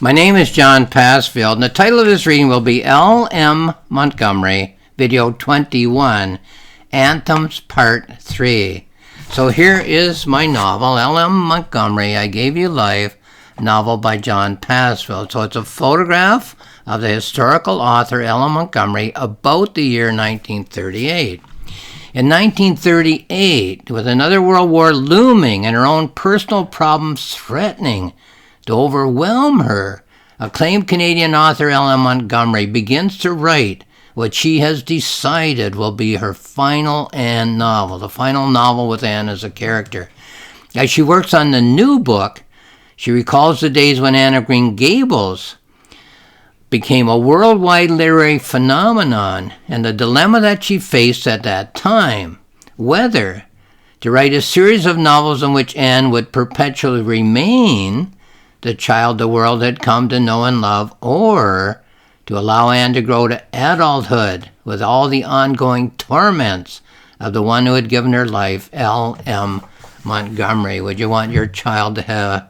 My name is John Passfield, and the title of this reading will be L.M. Montgomery, Video 21, Anthems Part 3. So here is my novel, L.M. Montgomery, I Gave You Life, novel by John Passfield. So it's a photograph of the historical author L.M. Montgomery about the year 1938. In 1938, with another world war looming and her own personal problems threatening to overwhelm her, acclaimed Canadian author L.M. Montgomery begins to write what she has decided will be her final Anne novel, the final novel with Anne as a character. As she works on the new book, she recalls the days when Anne of Green Gables became a worldwide literary phenomenon and the dilemma that she faced at that time, whether to write a series of novels in which Anne would perpetually remain the child the world had come to know and love, or to allow Anne to grow to adulthood with all the ongoing torments of the one who had given her life, L.M. Montgomery. Would you want your child to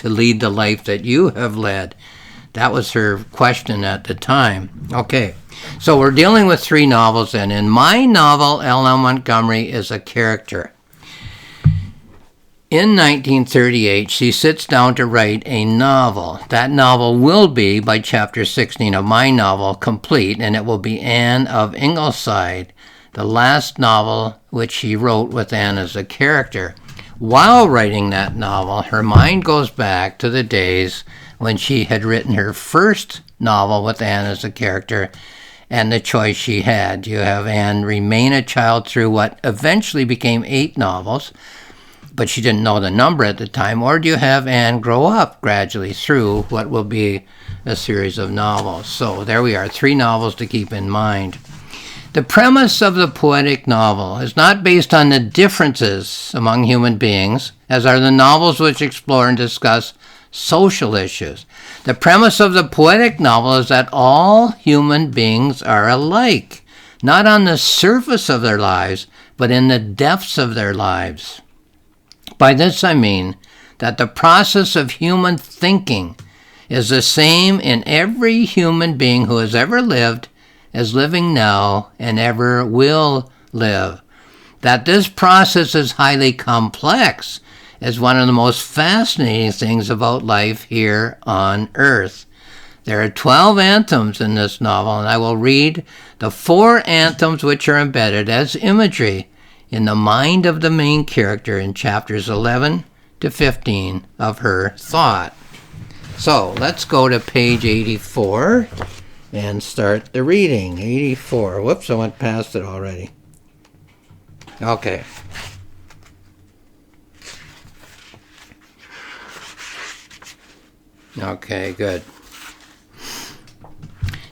lead the life that you have led? That was her question at the time. Okay, so we're dealing with three novels then. In my novel, L.M. Montgomery is a character. In 1938, she sits down to write a novel. That novel will be, by chapter 16 of my novel, complete, and it will be Anne of Ingleside, the last novel which she wrote with Anne as a character. While writing that novel, her mind goes back to the days when she had written her first novel with Anne as a character and the choice she had. You have Anne remain a child through what eventually became 8 novels, but she didn't know the number at the time, or do you have Anne grow up gradually through what will be a series of novels? So there we are, 3 novels to keep in mind. The premise of the poetic novel is not based on the differences among human beings, as are the novels which explore and discuss social issues. The premise of the poetic novel is that all human beings are alike, not on the surface of their lives, but in the depths of their lives. By this I mean that the process of human thinking is the same in every human being who has ever lived, is living now, and ever will live. That this process is highly complex is one of the most fascinating things about life here on Earth. There are 12 anthems in this novel, and I will read the 4 anthems which are embedded as imagery in the mind of the main character in chapters 11 to 15 of her thought. So let's go to page 84 and start the reading. 84. Whoops, I went past it already. Okay. Okay, good.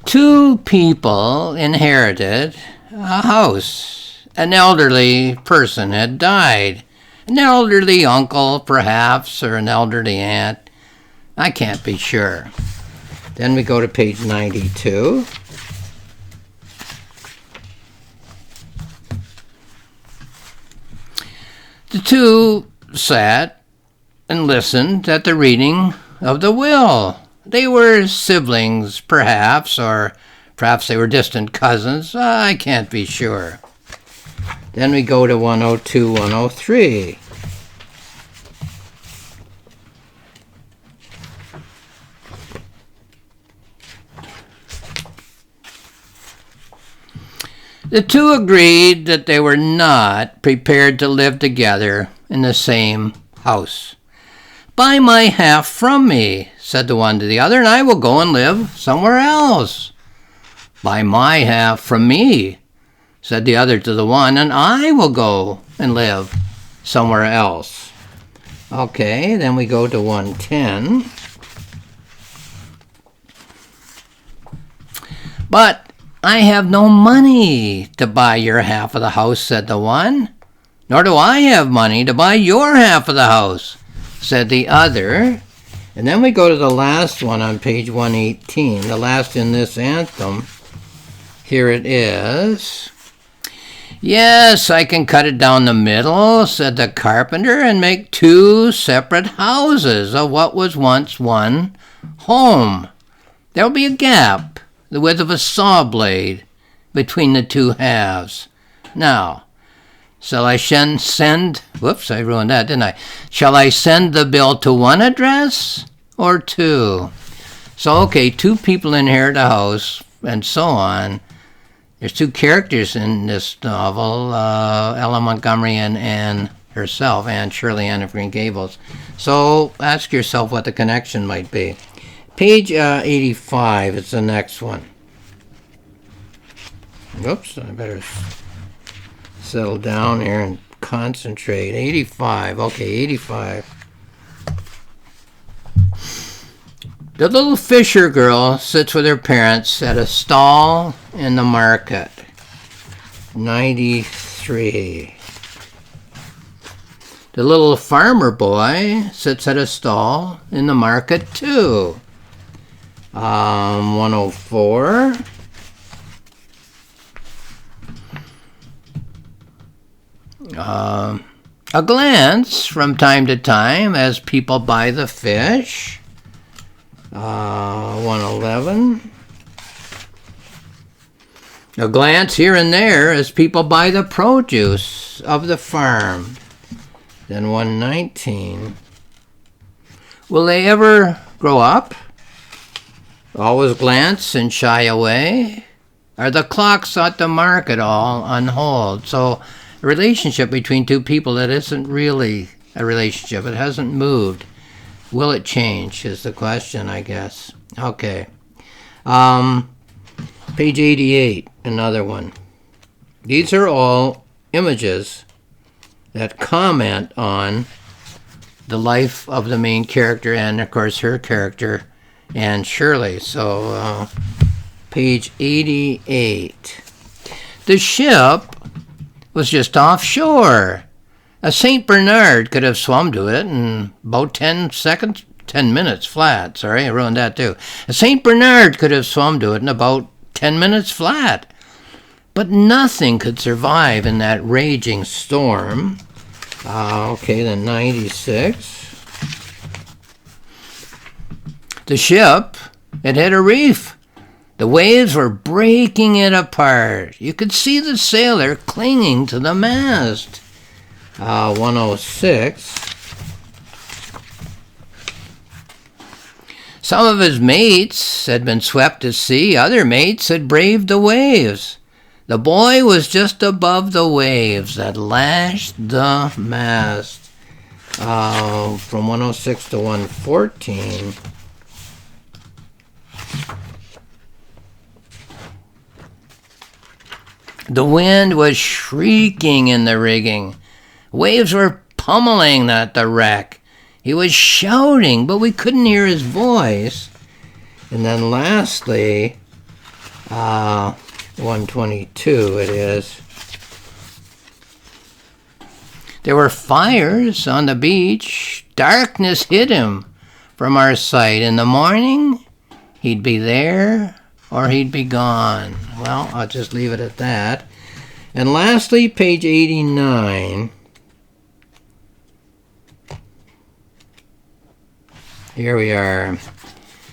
2 people inherited a house. An elderly person had died. An elderly uncle, perhaps, or an elderly aunt. I can't be sure. Then we go to page 92. The 2 sat and listened at the reading of the will. They were siblings, perhaps, or perhaps they were distant cousins. I can't be sure. Then we go to 102, 103. The 2 agreed that they were not prepared to live together in the same house. "Buy my half from me," said the one to the other, "and I will go and live somewhere else." "Buy my half from me," said the other to the one, "and I will go and live somewhere else." Okay, then we go to 110. "But I have no money to buy your half of the house," said the one. "Nor do I have money to buy your half of the house," said the other. And then we go to the last one on page 118, the last in this anthem. Here it is. Yes, I can cut it down the middle, said the carpenter, and make 2 separate houses of what was once one home. There'll be a gap, the width of a saw blade, between the 2 halves. Now, shall I send... Whoops, I ruined that, didn't I? Shall I send the bill to 1 address or 2? So, okay, 2 people inherit a house, and so on. There's 2 characters in this novel, Ella Montgomery and Anne herself, Anne Shirley, Anne of Green Gables. So ask yourself what the connection might be. Page 85 is the next one. Oops, I better settle down here and concentrate. 85, okay, 85. The little fisher girl sits with her parents at a stall in the market. 93. The little farmer boy sits at a stall in the market too. 104. A glance from time to time as people buy the fish. 111. A glance here and there as people buy the produce of the farm. Then 119. Will they ever grow up? Always glance and shy away? Are the clocks at the market all on hold? So a relationship between 2 people that isn't really a relationship. It hasn't moved. Will it change is the question, I guess. Okay. Page 88, another one. These are all images that comment on the life of the main character and, of course, her character, Anne Shirley. So, page 88. The ship was just offshore. A St. Bernard could have swum to it in about 10 minutes flat. Sorry, I ruined that too. A St. Bernard could have swum to it in about 10 minutes flat. But nothing could survive in that raging storm. Okay, then 96. The ship, it hit a reef. The waves were breaking it apart. You could see the sailor clinging to the mast. 106. Some of his mates had been swept to sea. Other mates had braved the waves. The boy was just above the waves that lashed the mast. From 106 to 114. The wind was shrieking in the rigging. Waves were pummeling at the wreck. He was shouting, but we couldn't hear his voice. And then lastly, 122 it is. There were fires on the beach. Darkness hid him from our sight. In the morning, he'd be there or he'd be gone. Well, I'll just leave it at that. And lastly, page 89. Here we are.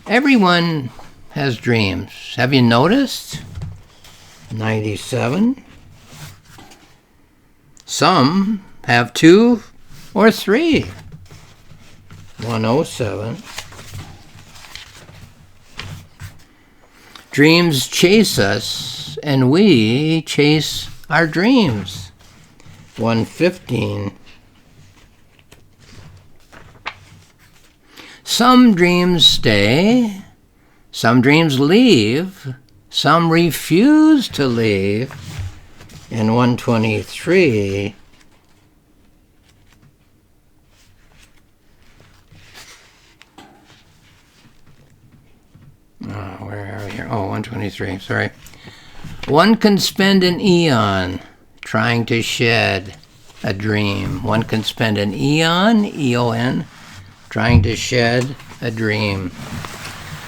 Everyone has dreams. Have you noticed? 97. Some have 2 or 3. 107. Dreams chase us, and we chase our dreams. 115. Some dreams stay, some dreams leave, some refuse to leave. In 123, where are we here? 123, sorry. One can spend an eon trying to shed a dream. One can spend an eon, E-O-N, trying to shed a dream.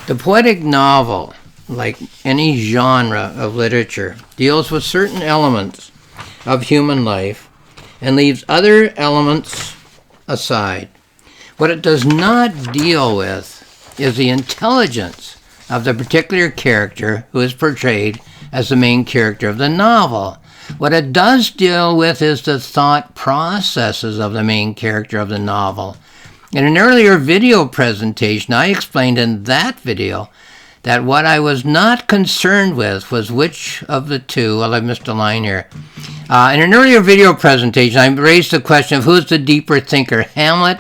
The poetic novel, like any genre of literature, deals with certain elements of human life and leaves other elements aside. What it does not deal with is the intelligence of the particular character who is portrayed as the main character of the novel. What it does deal with is the thought processes of the main character of the novel. In an earlier video presentation, I explained in that video that what I was not concerned with was which of the two, well, I missed a line here. In an earlier video presentation, I raised the question of who's the deeper thinker, Hamlet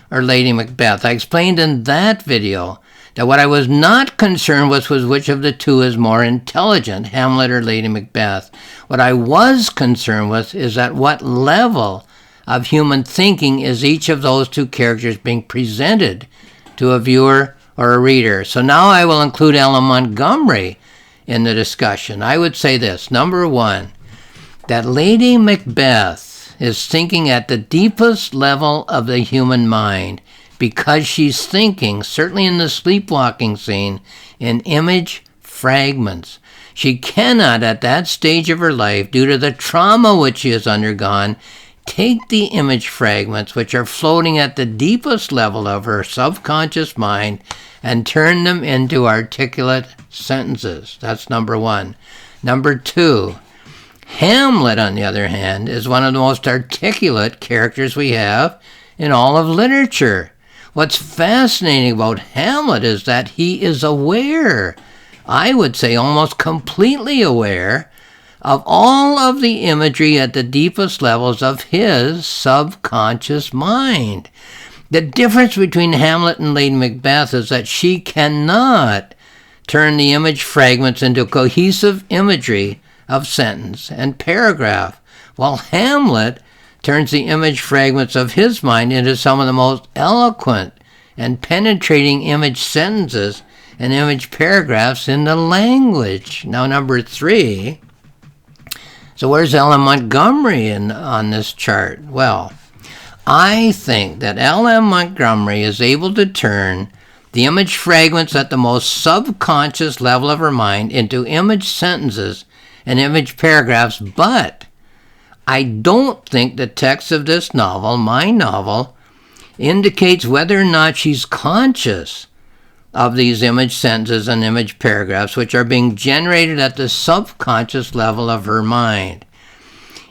or Lady Macbeth. I explained in that video that what I was not concerned with was which of the two is more intelligent, Hamlet or Lady Macbeth. What I was concerned with is at what level of human thinking is each of those two characters being presented to a viewer or a reader. So now I will include Ellen Montgomery in the discussion. I would say this. Number one, that Lady Macbeth is thinking at the deepest level of the human mind because she's thinking, certainly in the sleepwalking scene, in image fragments. She cannot, at that stage of her life, due to the trauma which she has undergone, take the image fragments which are floating at the deepest level of her subconscious mind and turn them into articulate sentences. That's number one. Number two, Hamlet, on the other hand, is one of the most articulate characters we have in all of literature. What's fascinating about Hamlet is that he is aware, I would say almost completely aware, of all of the imagery at the deepest levels of his subconscious mind. The difference between Hamlet and Lady Macbeth is that she cannot turn the image fragments into cohesive imagery of sentence and paragraph, while Hamlet turns the image fragments of his mind into some of the most eloquent and penetrating image sentences and image paragraphs in the language. Now, number three, so where's Ellen Montgomery on this chart? Well, I think that Ellen Montgomery is able to turn the image fragments at the most subconscious level of her mind into image sentences and image paragraphs, but I don't think the text of this novel, my novel, indicates whether or not she's conscious of these image sentences and image paragraphs which are being generated at the subconscious level of her mind.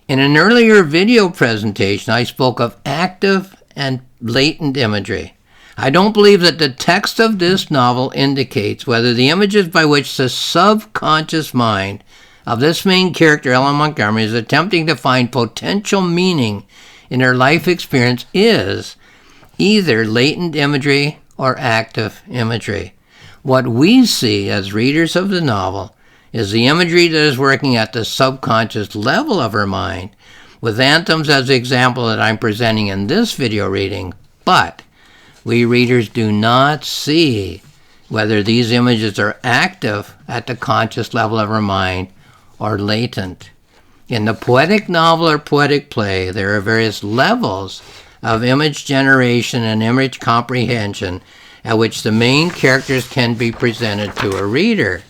In an earlier video presentation, I spoke of active and latent imagery. I don't believe that the text of this novel indicates whether the images by which the subconscious mind of this main character, Ellen Montgomery, is attempting to find potential meaning in her life experience is either latent imagery or active imagery. What we see as readers of the novel is the imagery that is working at the subconscious level of her mind, with Anthems as the example that I'm presenting in this video reading, but we readers do not see whether these images are active at the conscious level of her mind or latent. In the poetic novel or poetic play, there are various levels of image generation and image comprehension at which the main characters can be presented to a reader.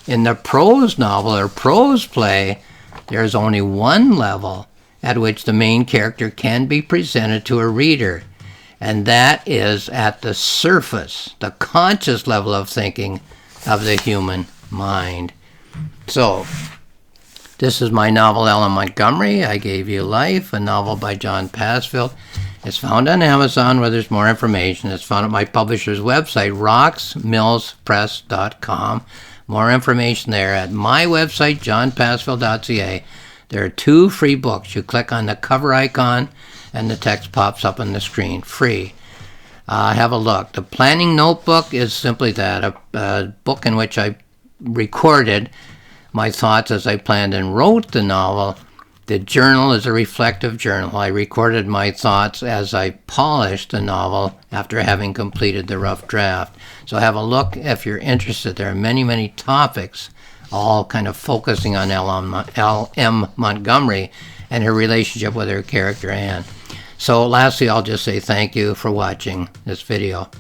In the prose novel or prose play, there is only one level at which the main character can be presented to a reader, and that is at the surface, the conscious level of thinking of the human mind. So, this is my novel, Ellen Montgomery. I Gave You Life, a novel by John Passfield. It's found on Amazon where there's more information. It's found at my publisher's website, roxmillspress.com. More information there at my website, johnpassfield.ca. There are 2 free books. You click on the cover icon and the text pops up on the screen, free. Have a look. The Planning Notebook is simply that, a book in which I recorded my thoughts as I planned and wrote the novel. The journal is a reflective journal. I recorded my thoughts as I polished the novel after having completed the rough draft. So have a look if you're interested. There are many, many topics, all kind of focusing on L.M. Montgomery and her relationship with her character Anne. So lastly, I'll just say thank you for watching this video.